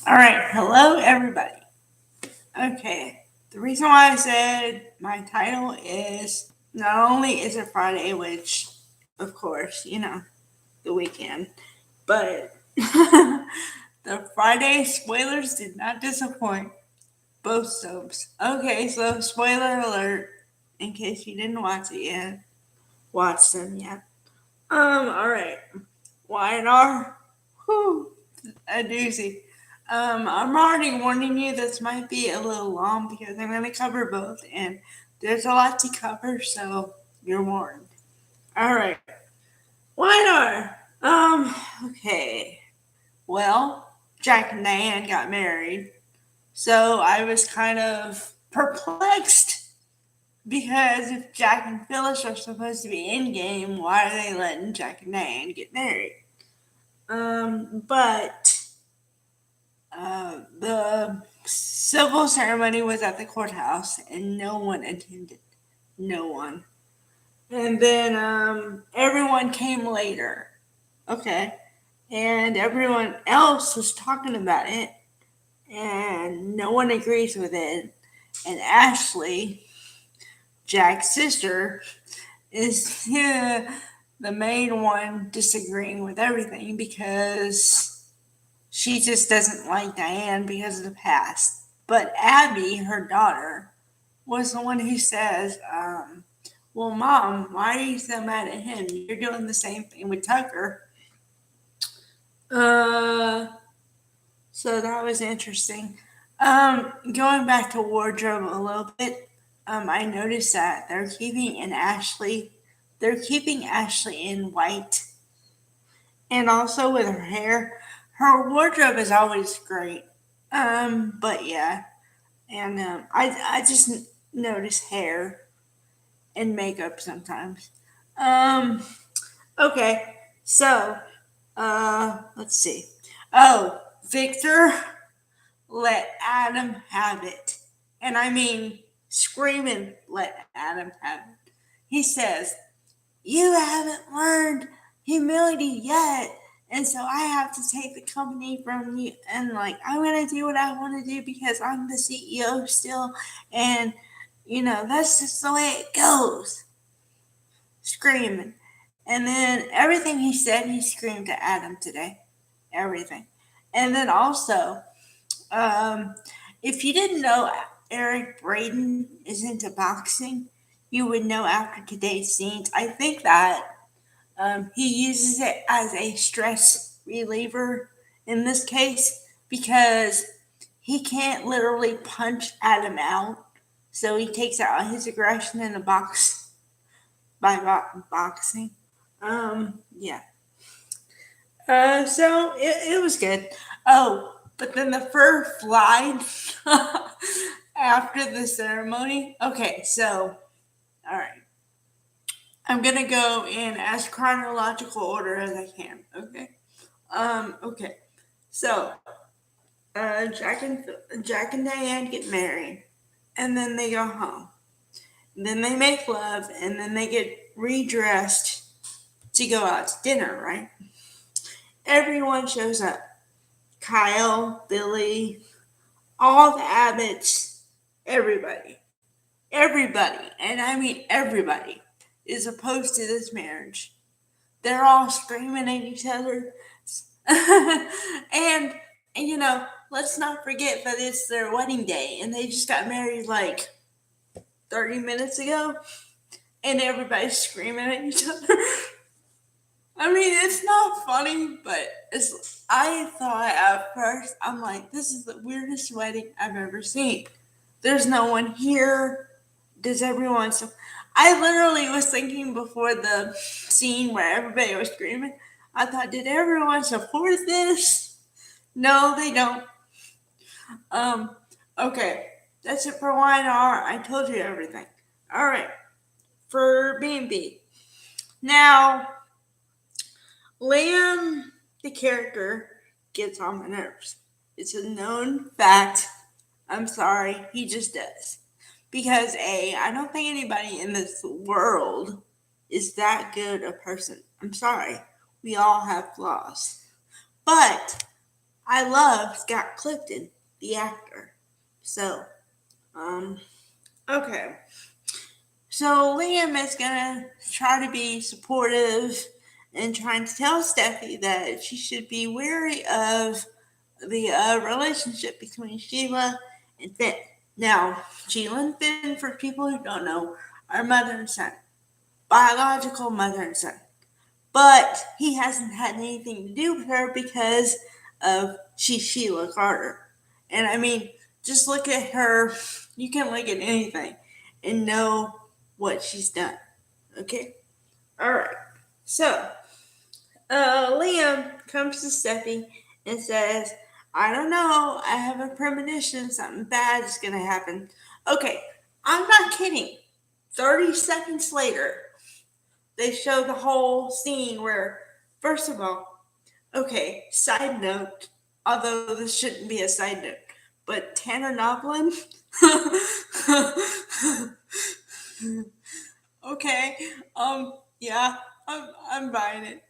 All right, hello everybody. Okay, the reason why I said my title is not only is it Friday, which of course, the weekend, but the Friday spoilers did not disappoint both soaps. Okay, so spoiler alert in case you didn't watch them yet. Alright. Y&R, whew, a doozy. I'm already warning you this might be a little long because I'm going to cover both, and there's a lot to cover, so you're warned. All right, Y&R. Okay. Well, Jack and Diane got married, so I was kind of perplexed because if Jack and Phyllis are supposed to be in game, why are they letting Jack and Diane get married? But the civil ceremony was at the courthouse and no one attended. No one. And then everyone came later. Okay. And everyone else was talking about it and no one agrees with it. And Ashley, Jack's sister, is the main one disagreeing with everything because she just doesn't like Diane because of the past. But Abby, her daughter, was the one who says, well, Mom, why are you so mad at him? You're doing the same thing with Tucker. Uh, so that was interesting. Going back to wardrobe a little bit, I noticed that they're keeping Ashley in white, and also with her hair. Her wardrobe is always great. But yeah, and I just notice hair and makeup sometimes. Um, okay, so let's see. Oh, Victor let Adam have it, and I mean screaming, let Adam have it. He says, "You haven't learned humility yet." And so I have to take the company from you, and like I'm gonna do what I want to do because I'm the CEO still, and that's just the way it goes. Screaming, and then everything he said, he screamed to Adam today, everything, and then also, um, if you didn't know Eric Braden is into boxing, you would know after today's scenes. I think that he uses it as a stress reliever in this case because he can't literally punch Adam out. So he takes out his aggression in a box by boxing. Yeah. So it was good. Oh, but then the fur flied after the ceremony. Okay, so, all right. I'm gonna go in as chronological order as I can. Okay. Okay. So, Jack and Diane get married, and then they go home. And then they make love, and then they get redressed to go out to dinner. Right? Everyone shows up. Kyle, Billy, all the Abbotts, everybody, and I mean everybody, is opposed to this marriage. They're all screaming at each other. and let's not forget that it's their wedding day and they just got married like 30 minutes ago and everybody's screaming at each other. I mean, it's not funny, but I thought at first, I'm like, this is the weirdest wedding I've ever seen. There's no one here. Does everyone so I literally was thinking before the scene where everybody was screaming, I thought, did everyone support this? No, they don't. Um, okay. That's it for Y&R. I told you everything. Alright. For B&B. Now, Liam, the character, gets on my nerves. It's a known fact. I'm sorry, he just does. Because I don't think anybody in this world is that good a person. I'm sorry. We all have flaws. But I love Scott Clifton, the actor. So, um, okay. So Liam is gonna try to be supportive and trying to tell Steffi that she should be wary of the relationship between Sheila and Finn. Now, Sheila and Finn, for people who don't know, are mother and son, biological mother and son. But he hasn't had anything to do with her because of she's Sheila Carter. And I mean, just look at her. You can look at anything and know what she's done. Okay? All right. So, Liam comes to Steffi and says, I don't know. I have a premonition something bad is going to happen. Okay, I'm not kidding. 30 seconds later, they show the whole scene where, first of all, okay, side note, although this shouldn't be a side note, but Tanner Noblin, okay, yeah, I'm buying it.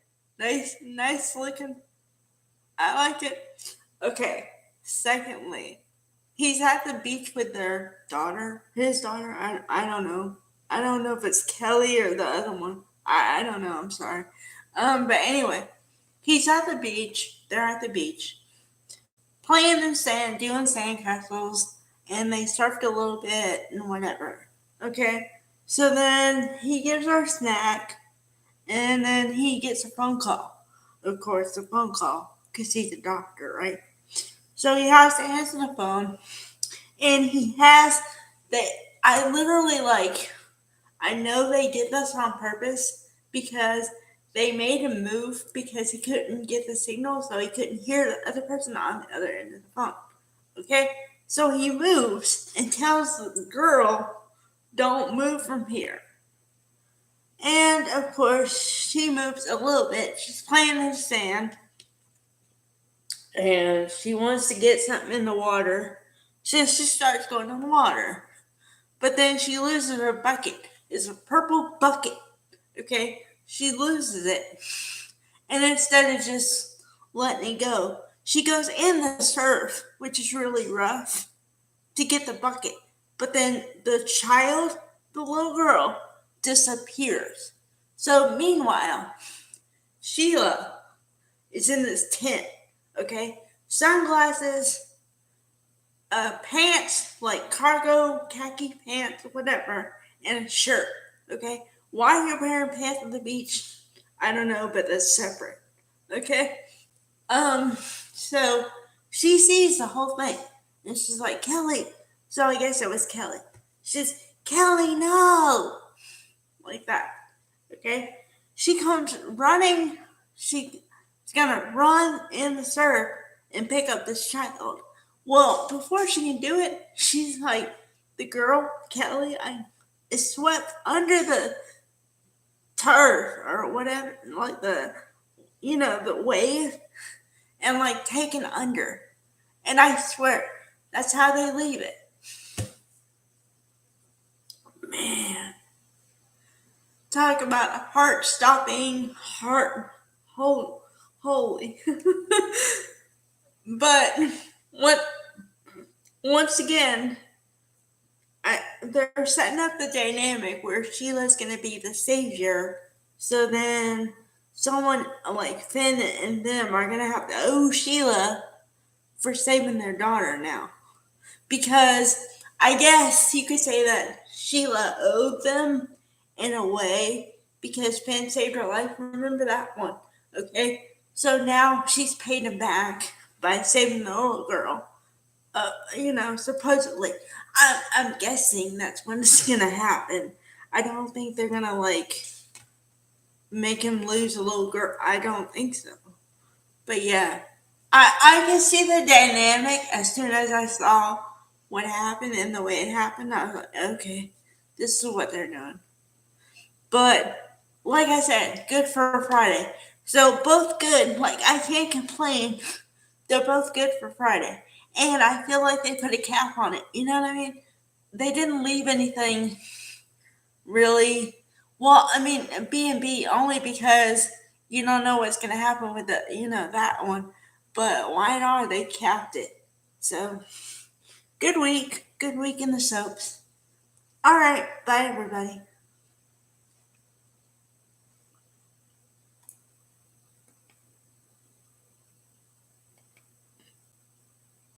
Nice looking. I like it. Okay. Secondly, he's at the beach with their daughter. His daughter. I don't know. I don't know if it's Kelly or the other one. I don't know. I'm sorry. But anyway, he's at the beach. They're at the beach playing in sand, doing sand castles, and they surfed a little bit and whatever. Okay. So then he gives her a snack, and then he gets a phone call. Of course, a phone call because he's a doctor, right? So he has to answer the phone, and he has that. I literally like. I know they did this on purpose because they made him move because he couldn't get the signal, so he couldn't hear the other person on the other end of the phone. Okay, so he moves and tells the girl, "Don't move from here." And of course, she moves a little bit. She's playing in the sand, and she wants to get something in the water. So she starts going in the water. But then she loses her bucket. It's a purple bucket. Okay? She loses it. And instead of just letting it go, she goes in the surf, which is really rough, to get the bucket. But then the child, the little girl, disappears. So meanwhile, Sheila is in this tent, okay? Sunglasses, pants, like cargo, khaki pants, whatever, and a shirt, okay? Why are you wearing pants on the beach? I don't know, but that's separate, okay? Um, so she sees the whole thing, and she's like, Kelly. So I guess it was Kelly. She's, Kelly, no! Like that, okay? She comes running. She's gonna run in the surf and pick up this child. Well, before she can do it, she's like, the girl, Kelly, is swept under the turf or whatever, like the wave, and like taken under. And I swear, that's how they leave it. Man, talk about heart stopping, heart, holy. But what once again, they're setting up the dynamic where Sheila's going to be the savior. So then someone like Finn and them are going to have to owe Sheila for saving their daughter now. Because I guess you could say that Sheila owed them in a way because Finn saved her life. Remember that one? Okay? So now she's paid him back by saving the little girl. Supposedly. I'm guessing that's when it's gonna happen. I don't think they're gonna like make him lose a little girl. I don't think so. But yeah, I can see the dynamic as soon as I saw what happened and the way it happened. I was like, okay, this is what they're doing. But like I said, good for Friday. So both good. Like I can't complain. They're both good for Friday. And I feel like they put a cap on it. You know what I mean? They didn't leave anything really. Well, I mean, B and B only because you don't know what's going to happen with that one. but why not? They capped it. So good week in the soaps. All right, bye everybody.